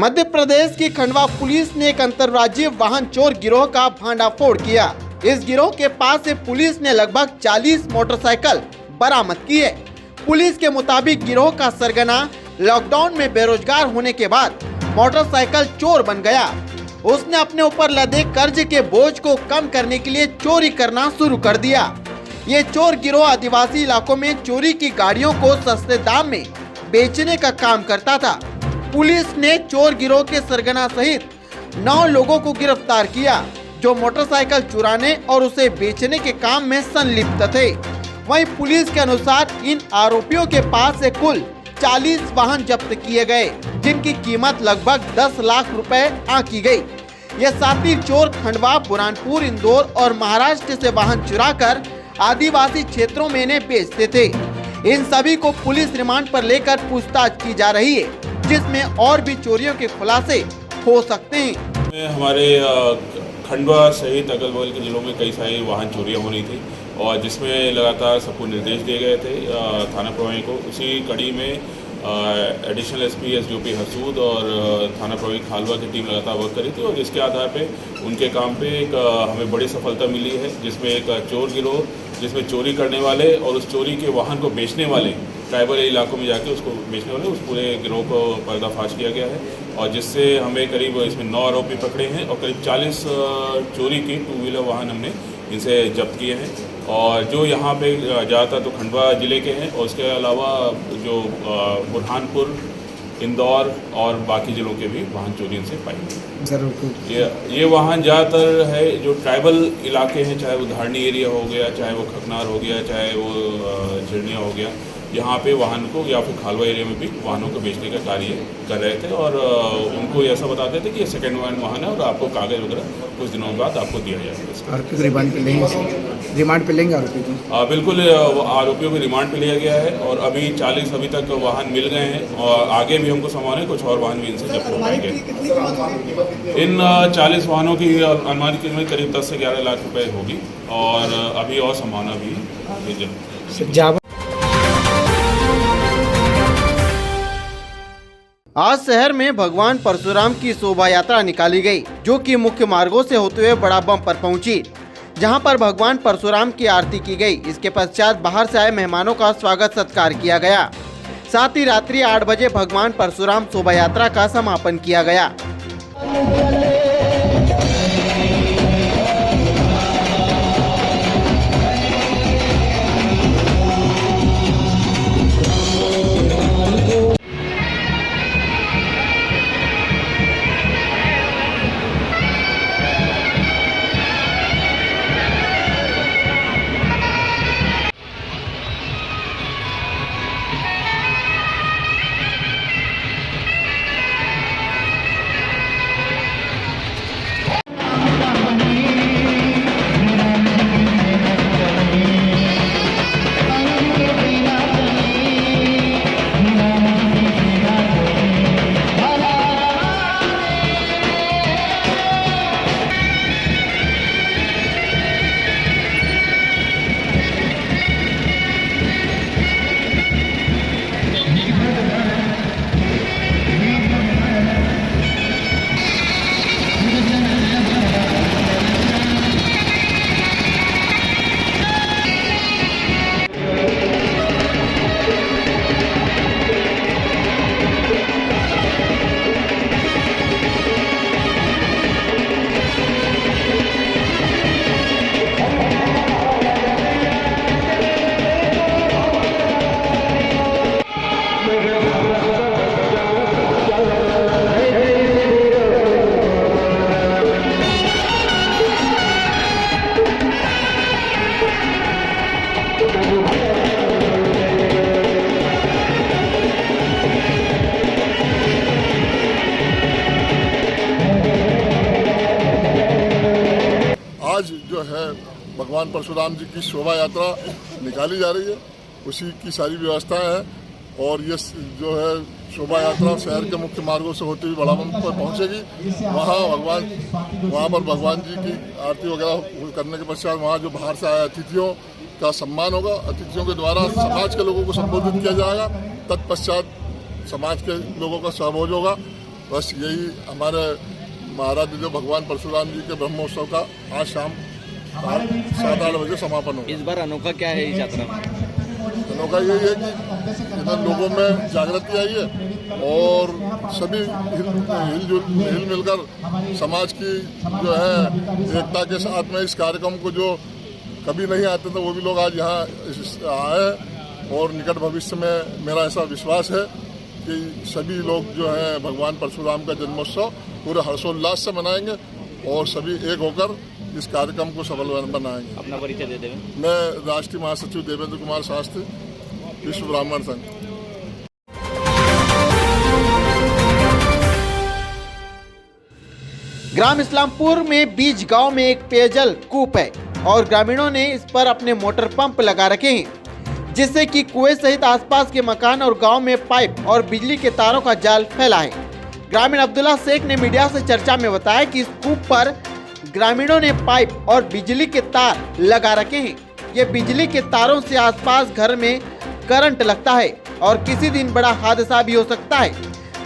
मध्य प्रदेश की खंडवा पुलिस ने एक अंतर्राज्यीय वाहन चोर गिरोह का भंडाफोड़ किया। इस गिरोह के पास से पुलिस ने लगभग 40 मोटरसाइकिल बरामद की है। पुलिस के मुताबिक गिरोह का सरगना लॉकडाउन में बेरोजगार होने के बाद मोटरसाइकिल चोर बन गया। उसने अपने ऊपर लदे कर्ज के बोझ को कम करने के लिए चोरी करना शुरू कर दिया। ये चोर गिरोह आदिवासी इलाकों में चोरी की गाड़ियों को सस्ते दाम में बेचने का काम करता था। पुलिस ने चोर गिरोह के सरगना सहित 9 लोगों को गिरफ्तार किया, जो मोटरसाइकिल चुराने और उसे बेचने के काम में संलिप्त थे। वहीं पुलिस के अनुसार इन आरोपियों के पास से कुल 40 वाहन जब्त किए गए, जिनकी कीमत लगभग 10 लाख रुपए आंकी गई। ये साथी चोर खंडवा, बुरहानपुर, इंदौर और महाराष्ट्र से वाहन चुराकर आदिवासी क्षेत्रों में इन्हें बेचते थे। इन सभी को पुलिस रिमांड पर लेकर पूछताछ की जा रही है, जिसमें और भी चोरियों के खुलासे हो सकते हैं। हमारे खंडवा सहित अगल बगल के जिलों में कई सारी वाहन चोरियां हो रही थी और जिसमें लगातार सबको निर्देश दिए गए थे थाना प्रभारी को। उसी कड़ी में एडिशनल एसपी एसडीओपी हरसूद और थाना प्रभारी खालवा की टीम लगातार वर्क करी थी और जिसके आधार पे उनके काम पे एक हमें बड़ी सफलता मिली है, जिसमें एक चोर गिरोह जिसमें चोरी करने वाले और उस चोरी के वाहन को बेचने वाले ट्राइबल इलाकों में जाके उसको बेचने वाले उस पूरे गिरोह को पर्दाफाश किया गया है और जिससे हमें करीब इसमें 9 आरोपी पकड़े हैं और करीब 40 चोरी के 2 व्हीलर वाहन हमने इनसे जब्त किए हैं। और जो यहाँ पे ज़्यादातर तो खंडवा ज़िले के हैं और उसके अलावा जो बुरहानपुर, इंदौर और बाकी ज़िलों के भी वाहन चोरी इनसे पाई गई। ये वाहन ज़्यादातर है जो ट्राइबल इलाके हैं, चाहे वो धारनी एरिया हो गया, चाहे वो खकनार हो गया, चाहे वो झिरनिया हो गया, यहाँ पे वाहन को या फिर खालवा एरिया में भी वाहनों को बेचने का कार्य कर रहे थे और उनको ऐसा बताते थे कि ये सेकेंड हैंड वाहन है और आपको कागज़ वगैरह कुछ दिनों बाद आपको दिया जाएगा। आरोपी को रिमांड पे लेंगे आरोपी को? बिल्कुल, आरोपियों को रिमांड पे लिया गया है और अभी 40 अभी तक वाहन मिल गए हैं और आगे भी हमको सामान है, कुछ और वाहन भी इनसे जब्त हो पाएंगे। इन 40 वाहनों की अनुमानित कीमत करीब 10 से 11 लाख रुपए होगी और अभी और सामान भी आज शहर में भगवान परशुराम की शोभा यात्रा निकाली गई, जो कि मुख्य मार्गों से होते हुए बड़ा बम पर पहुंची, जहां पर भगवान परशुराम की आरती की गई। इसके पश्चात बाहर से आए मेहमानों का स्वागत सत्कार किया गया। साथ ही रात्रि 8 बजे भगवान परशुराम शोभा यात्रा का समापन किया गया। आज जो है भगवान परशुराम जी की शोभा यात्रा निकाली जा रही है, उसी की सारी व्यवस्थाएं हैं और ये जो है शोभा यात्रा शहर के मुख्य मार्गों से होती हुई बड़ा बम पर पहुंचेगी। वहाँ पर भगवान जी की आरती वगैरह करने के पश्चात वहाँ जो बाहर से आए अतिथियों का सम्मान होगा। अतिथियों के द्वारा समाज के लोगों को संबोधित किया जाएगा। तत्पश्चात समाज के लोगों का सहभोज होगा बस यही हमारे महाराज जो भगवान परशुराम जी के ब्रह्मोत्सव का आज शाम 7-8 बजे समापन होगा। इस बार अनोखा क्या है इस यात्रा में? अनोखा यही है कि इधर लोगों में जागृति आई है और सभी हिल मिलकर समाज की जो है एकता के साथ में इस कार्यक्रम को जो कभी नहीं आते थे वो भी लोग आज यहाँ आए और निकट भविष्य में मेरा ऐसा विश्वास है कि सभी लोग जो है भगवान परशुराम का जन्मोत्सव पूरे हर्षोल्लास से मनाएंगे और सभी एक होकर इस कार्यक्रम को सफल बनाएंगे। अपना परिचय दे देंगे। मैं राष्ट्रीय महासचिव देवेंद्र कुमार शास्त्री, विश्व ब्राह्मण संघ। ग्राम इस्लामपुर में बीज गांव में एक पेयजल कूप है और ग्रामीणों ने इस पर अपने मोटर पंप लगा रखे हैं, जिससे कि कुएं सहित आसपास के मकान और गांव में पाइप और बिजली के तारों का जाल फैला है। ग्रामीण अब्दुल्ला शेख ने मीडिया से चर्चा में बताया कि इस कूप पर ग्रामीणों ने पाइप और बिजली के तार लगा रखे हैं। ये बिजली के तारों से आसपास घर में करंट लगता है और किसी दिन बड़ा हादसा भी हो सकता है।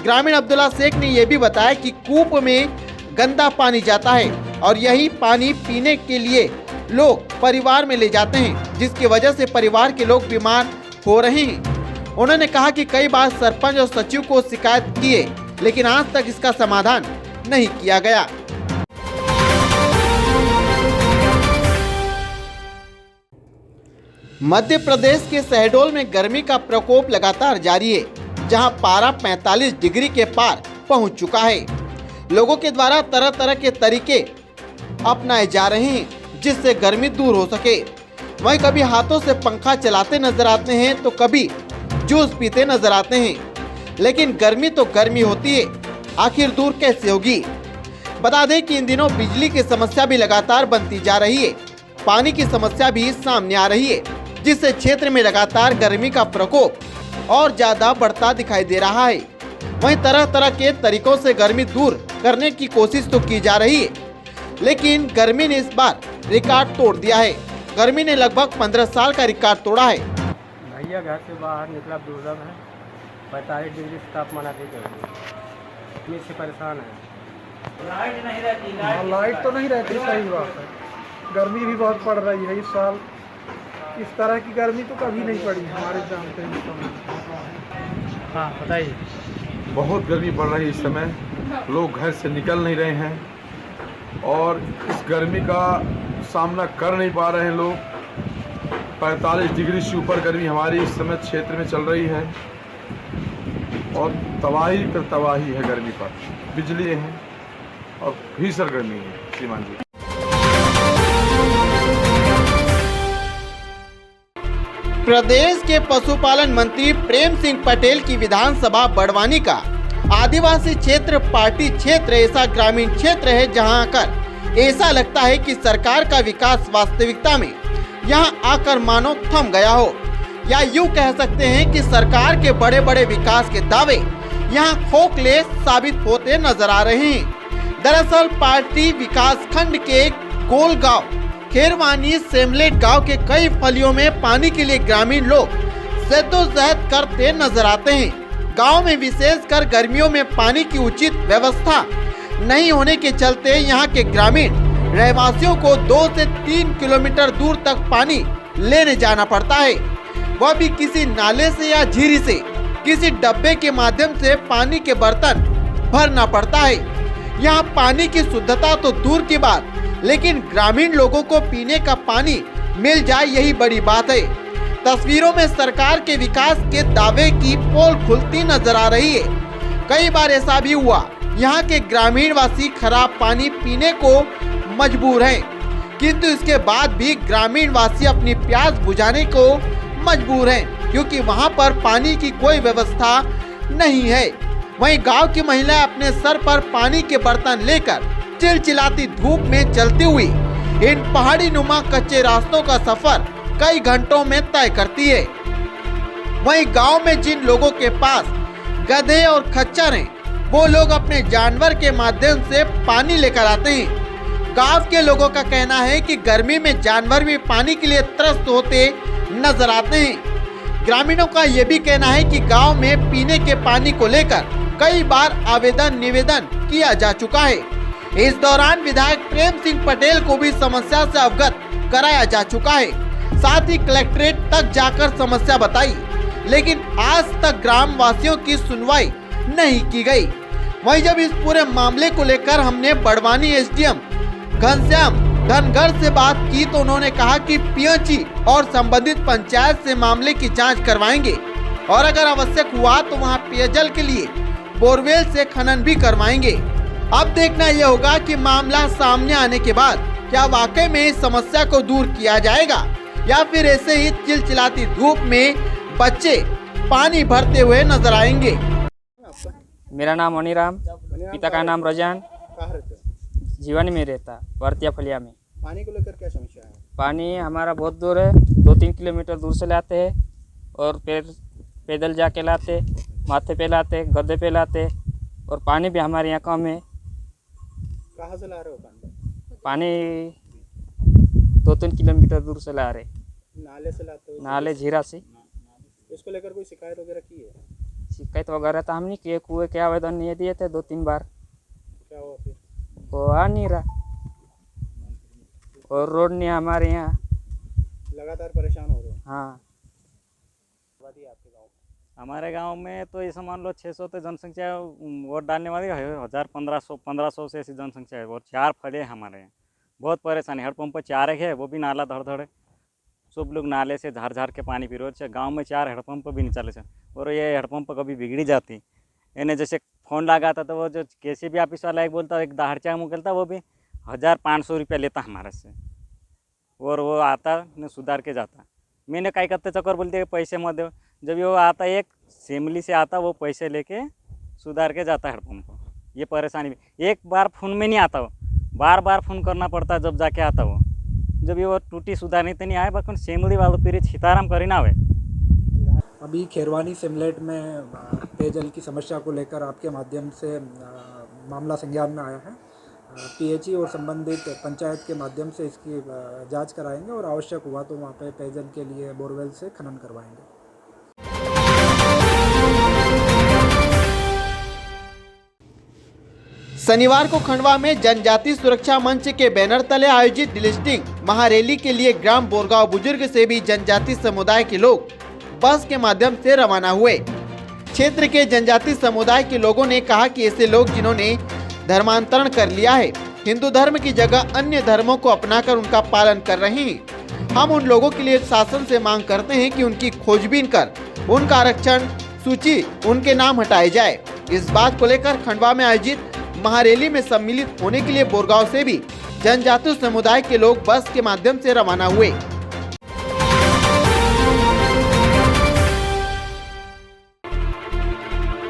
ग्रामीण अब्दुल्ला शेख ने यह भी बताया कि कूप में गंदा पानी जाता है और यही पानी पीने के लिए लोग परिवार में ले जाते हैं, जिसकी वजह से परिवार के लोग बीमार हो रहे हैं। उन्होंने कहा कि कई बार सरपंच और सचिव को शिकायत किए, लेकिन आज तक इसका समाधान नहीं किया गया। मध्य प्रदेश के शहडोल में गर्मी का प्रकोप लगातार जारी है, जहां पारा 45 डिग्री के पार पहुंच चुका है। लोगों के द्वारा तरह तरह के तरीके अपनाए जा रहे हैं जिससे गर्मी दूर हो सके। वहीं कभी हाथों से पंखा चलाते नजर आते हैं तो कभी जूस पीते नजर आते हैं, लेकिन गर्मी तो गर्मी होती है, आखिर दूर कैसे होगी। बता दें कि इन दिनों बिजली की समस्या भी लगातार बनती जा रही है, पानी की समस्या भी सामने आ रही है, जिससे क्षेत्र में लगातार गर्मी का प्रकोप और ज्यादा बढ़ता दिखाई दे रहा है। वहीं तरह तरह के तरीकों से गर्मी दूर करने की कोशिश तो की जा रही है, लेकिन गर्मी ने इस बार रिकॉर्ड तोड़ दिया है। गर्मी ने लगभग 15 साल का रिकॉर्ड तोड़ा है। भैया घर से बाहर निकला दुर्लभ है, 45 डिग्री तापमान अधिक है, इतनी से परेशान है। लाइट नहीं रहती, लाइट तो नहीं रहती, सही बात है। गर्मी भी बहुत पड़ रही है इस साल, इस तरह की गर्मी तो कभी नहीं पड़ी हमारे जानते हैं। हाँ बताइए। बहुत गर्मी पड़ रही है इस समय, लोग घर से निकल नहीं रहे हैं और इस गर्मी का सामना कर नहीं पा रहे हैं लोग। 45 डिग्री से ऊपर गर्मी हमारी इस समय क्षेत्र में चल रही है और तबाही पर तबाही है गर्मी पर। बिजली है और भीषण गर्मी है श्रीमान जी। प्रदेश के पशुपालन मंत्री प्रेम सिंह पटेल की विधानसभा बड़वानी का आदिवासी क्षेत्र पार्टी क्षेत्र ऐसा ग्रामीण क्षेत्र है जहां आकर ऐसा लगता है कि सरकार का विकास वास्तविकता में यहां आकर मानो थम गया हो, या यूं कह सकते हैं कि सरकार के बड़े बड़े विकास के दावे यहां खोखले साबित होते नजर आ रहे हैं। दरअसल पार्टी विकास खंड के गोलगांव, खेरवानी, सेमलेट गांव के कई फलियों में पानी के लिए ग्रामीण लोग जद्दोजहद करते नजर आते हैं। गांव में विशेषकर गर्मियों में पानी की उचित व्यवस्था नहीं होने के चलते यहां के ग्रामीण रहवासियों को 2 से 3 किलोमीटर दूर तक पानी लेने जाना पड़ता है, वह भी किसी नाले से या झीरी से, किसी डब्बे के माध्यम से पानी के बर्तन भरना पड़ता है। यहाँ पानी की शुद्धता तो दूर की बात, लेकिन ग्रामीण लोगों को पीने का पानी मिल जाए यही बड़ी बात है। तस्वीरों में सरकार के विकास के दावे की पोल खुलती नजर आ रही है। कई बार ऐसा भी हुआ, यहाँ के ग्रामीण वासी खराब पानी पीने को मजबूर हैं, किंतु इसके बाद भी ग्रामीण वासी अपनी प्यास बुझाने को मजबूर हैं, क्योंकि वहाँ पर पानी की कोई व्यवस्था नहीं है। वहीं गांव की महिलाएं अपने सर पर पानी के बर्तन लेकर चिलचिलाती धूप में चलती हुई इन पहाड़ी नुमा कच्चे रास्तों का सफर कई घंटों में तय करती है। वहीं गांव में जिन लोगों के पास गधे और खच्चर हैं, वो लोग अपने जानवर के माध्यम से पानी लेकर आते हैं। गांव के लोगों का कहना है कि गर्मी में जानवर भी पानी के लिए त्रस्त होते नजर आते हैं। ग्रामीणों का ये भी कहना है कि गांव में पीने के पानी को लेकर कई बार आवेदन निवेदन किया जा चुका है। इस दौरान विधायक प्रेम सिंह पटेल को भी समस्या से अवगत कराया जा चुका है। साथ ही कलेक्ट्रेट तक जाकर समस्या बताई, लेकिन आज तक ग्राम वासियों की सुनवाई नहीं की गई। वहीं जब इस पूरे मामले को लेकर हमने बड़वानी एसडीएम घनश्याम धनगर से बात की तो उन्होंने कहा कि पीएचई और संबंधित पंचायत से मामले की जांच करवाएंगे और अगर आवश्यक हुआ तो वहां पेयजल के लिए बोरवेल से खनन भी करवाएंगे। अब देखना यह होगा कि मामला सामने आने के बाद क्या वाकई में इस समस्या को दूर किया जाएगा या फिर ऐसे ही चिलचिलाती धूप में बच्चे पानी भरते हुए नजर आएंगे। मेरा नाम मनीराम, पिता का नाम रजान, जीवन में रहता वर्तिया फलिया में। पानी को लेकर क्या समस्या है? पानी हमारा बहुत दूर है, 2-3 किलोमीटर दूर से लाते हैं और पैदल जाके लाते, माथे पे लाते, गद्दे पे लाते और पानी भी हमारे यहाँ कम है। कहाँ से ला रहे हो पानी? पानी 2-3 किलोमीटर दूर से ला रहे। नाले से लाते हो? नाले झीरा से। इसको लेकर कोई शिकायत वगैरह की है? शिकायत वगैरह तो हम नहीं किए, कुएँ के आवेदन नहीं दिए थे 2-3 बार। क्या हुआ फिर? वो आ नहीं रहा और रोड नहीं हमारे यहाँ। लगातार परेशान हो रहे हो? हाँ, आपके गाँव हमारे गांव में तो ये मान लो 600 तो जनसंख्या वोट डालने वाली है, 1500 से ऐसी जनसंख्या है और 4 फले हमारे यहाँ। बहुत परेशानी, हेडपम्प 4 है, वो भी नाला धड़ है। सब लोग नाले से झाड़ के पानी पी रहे। गांव में 4 हेडपम्प भी नहीं चले और ये हेडपम्प कभी बिगड़ी जाती। इन्हें जैसे फ़ोन लगा था तो वो जो KCB ऑफिस वाला एक बोलता एक दहाड़चा मुकलता, वो भी 1500 रुपया लेता हमारे से और वो आता ने सुधार के जाता। मैंने कई करते चक्कर बोलते पैसे मत दो, जब वो आता एक सेमली से आता वो पैसे लेके सुधार के जाता हेडपम्प। ये परेशानी भी, एक बार फ़ोन में नहीं आता, वो बार बार फ़ोन करना पड़ता जब जाके आता वो। जब ये वो टूटी सुधारनी तो नहीं आए, बाकी सेमली वालों फिर सीताराम करी ना आवे। अभी खैरवानी सिमलेट में पेयजल की समस्या को लेकर आपके माध्यम से मामला संज्ञान में आया है। पीएचई और संबंधित पंचायत के माध्यम से इसकी जांच कराएंगे और आवश्यक हुआ तो वहाँ पे पेयजल के लिए बोरवेल से खनन करवाएंगे। शनिवार को खंडवा में जनजाति सुरक्षा मंच के बैनर तले आयोजित डिलिस्टिंग महारैली के लिए ग्राम बोरगांव बुजुर्ग से भी जनजाति समुदाय के लोग बस के माध्यम से रवाना हुए। क्षेत्र के जनजाति समुदाय के लोगों ने कहा कि ऐसे लोग जिन्होंने धर्मांतरण कर लिया है, हिंदू धर्म की जगह अन्य धर्मों को अपनाकर उनका पालन कर रहे हैं। हम उन लोगों के लिए शासन से मांग करते हैं कि उनकी खोजबीन कर उनका आरक्षण सूची उनके नाम हटाए जाए। इस बात को लेकर खंडवा में आयोजित महारैली में सम्मिलित होने के लिए बोरगांव से भी जनजाति समुदाय के लोग बस के माध्यम से रवाना हुए।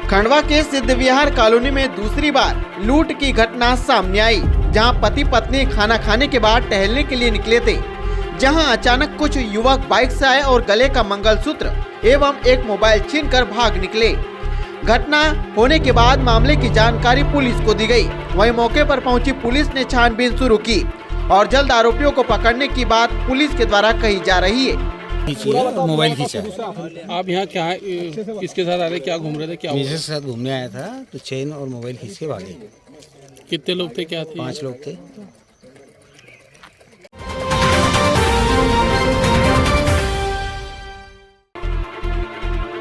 खंडवा के सिद्ध विहार कॉलोनी में दूसरी बार लूट की घटना सामने आई, जहां पति पत्नी खाना खाने के बाद टहलने के लिए निकले थे, जहां अचानक कुछ युवक बाइक से आए और गले का मंगलसूत्र एवं एक मोबाइल छीनकर भाग निकले। घटना होने के बाद मामले की जानकारी पुलिस को दी गई। वहीं मौके पर पहुंची पुलिस ने छानबीन शुरू की और जल्द आरोपियों को पकड़ने की बात पुलिस के द्वारा कही जा रही है। मोबाइल खींचा। आप यहाँ क्या किसके साथ आ रहे, क्या घूम रहे थे, क्या मेरे साथ घूमने आया था तो चेन और मोबाइल खींच के भागे। कितने लोग थे, क्या थे? 5 लोग थे।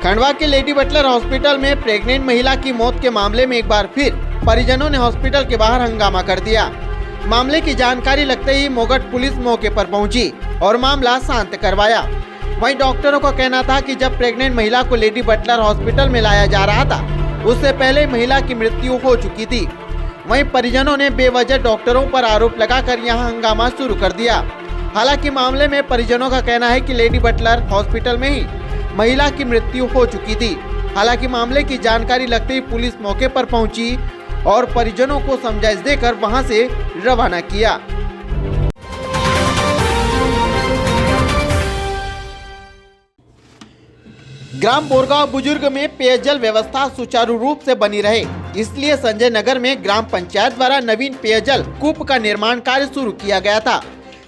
खंडवा के लेडी बटलर हॉस्पिटल में प्रेग्नेंट महिला की मौत के मामले में एक बार फिर परिजनों ने हॉस्पिटल के बाहर हंगामा कर दिया। मामले की जानकारी लगते ही मोगट पुलिस मौके पर पहुंची और मामला शांत करवाया। वहीं डॉक्टरों का कहना था कि जब प्रेग्नेंट महिला को लेडी बटलर हॉस्पिटल में लाया जा रहा था, उससे पहले महिला की मृत्यु हो चुकी थी। वहीं परिजनों ने बेवजह डॉक्टरों पर आरोप लगाकर यहां हंगामा शुरू कर दिया। हालांकि मामले में परिजनों का कहना है कि लेडी बटलर हॉस्पिटल में ही महिला की मृत्यु हो चुकी थी। हालांकि मामले की जानकारी लगते ही पुलिस मौके पर पहुंची और परिजनों को समझाइश देकर वहां से रवाना किया। ग्राम बोरगांव बुजुर्ग में पेयजल व्यवस्था सुचारू रूप से बनी रहे, इसलिए संजय नगर में ग्राम पंचायत द्वारा नवीन पेयजल कूप का निर्माण कार्य शुरू किया गया था।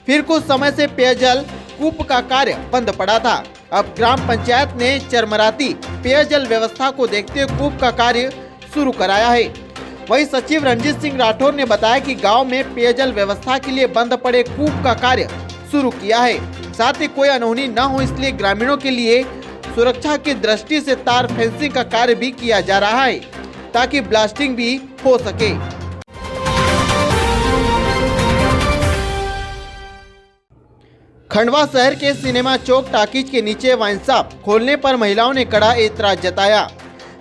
फिर कुछ समय से पेयजल कूप का कार्य बंद पड़ा था। अब ग्राम पंचायत ने चरमराती पेयजल व्यवस्था को देखते हुए कूप का कार्य शुरू कराया है। वहीं सचिव रंजीत सिंह राठौर ने बताया कि गांव में पेयजल व्यवस्था के लिए बंद पड़े कूप का कार्य शुरू किया है। साथ ही कोई अनहोनी न हो इसलिए ग्रामीणों के लिए सुरक्षा की दृष्टि से तार फेंसिंग का कार्य भी किया जा रहा है ताकि ब्लास्टिंग भी हो सके। खंडवा शहर के सिनेमा चौक टाकीज के नीचे वाइन शॉप खोलने पर महिलाओं ने कड़ा एतराज जताया।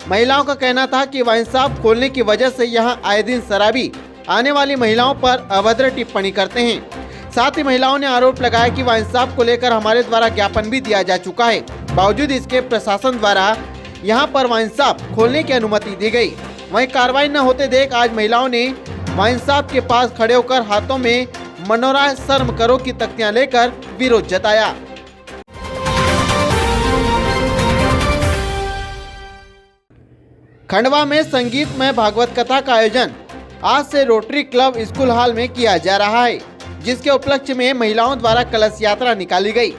महिलाओं का कहना था कि वाइन शॉप खोलने की वजह से यहां आए दिन शराबी आने वाली महिलाओं पर अभद्र टिप्पणी करते हैं। साथ ही महिलाओं ने आरोप लगाया कि वाइन शॉप को लेकर हमारे द्वारा ज्ञापन भी दिया जा चुका है, बावजूद इसके प्रशासन द्वारा यहां पर वाइन शॉप खोलने की अनुमति दी गई। वहीं कार्रवाई न होते देख आज महिलाओं ने वाइन शॉप के पास खड़े होकर हाथों में मनोरा शर्म करो की तख्तियां लेकर विरोध जताया। खंडवा में संगीतमय भागवत कथा का आयोजन आज से रोटरी क्लब स्कूल हॉल में किया जा रहा है, जिसके उपलक्ष्य में महिलाओं द्वारा कलश यात्रा निकाली गई।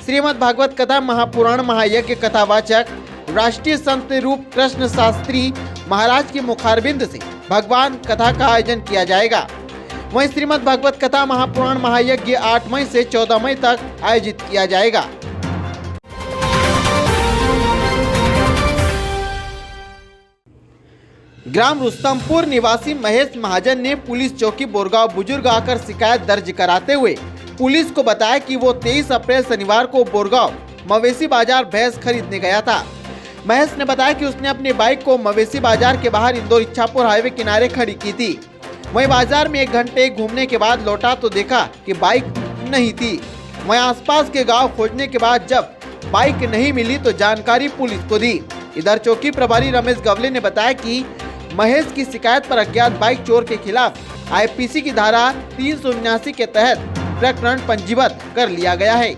श्रीमद् भागवत कथा महापुराण महायज्ञ कथावाचक राष्ट्रीय संत रूप कृष्ण शास्त्री महाराज की मुखारबिंद से भगवान कथा का आयोजन किया जाएगा। वहीं श्रीमद् भागवत कथा महापुराण महायज्ञ 8 मई से 14 मई तक आयोजित किया जाएगा। ग्राम रुस्तमपुर निवासी महेश महाजन ने पुलिस चौकी बोरगांव बुजुर्ग आकर शिकायत दर्ज कराते हुए पुलिस को बताया कि वो 23 अप्रैल शनिवार को बोरगांव मवेशी बाजार भैंस खरीदने गया था। महेश ने बताया कि उसने अपनी बाइक को मवेशी बाजार के बाहर इंदौर इच्छापुर हाईवे किनारे खड़ी की थी। वहीं बाजार में 1 घंटे घूमने के बाद लौटा तो देखा कि बाइक नहीं थी। वहीं आसपास के गांव खोजने के बाद जब बाइक नहीं मिली तो जानकारी पुलिस को दी। इधर चौकी प्रभारी रमेश गवले ने बताया कि महेश की शिकायत पर अज्ञात बाइक चोर के खिलाफ आईपीसी की धारा 379 के तहत प्रकरण पंजीबद्ध कर लिया गया है।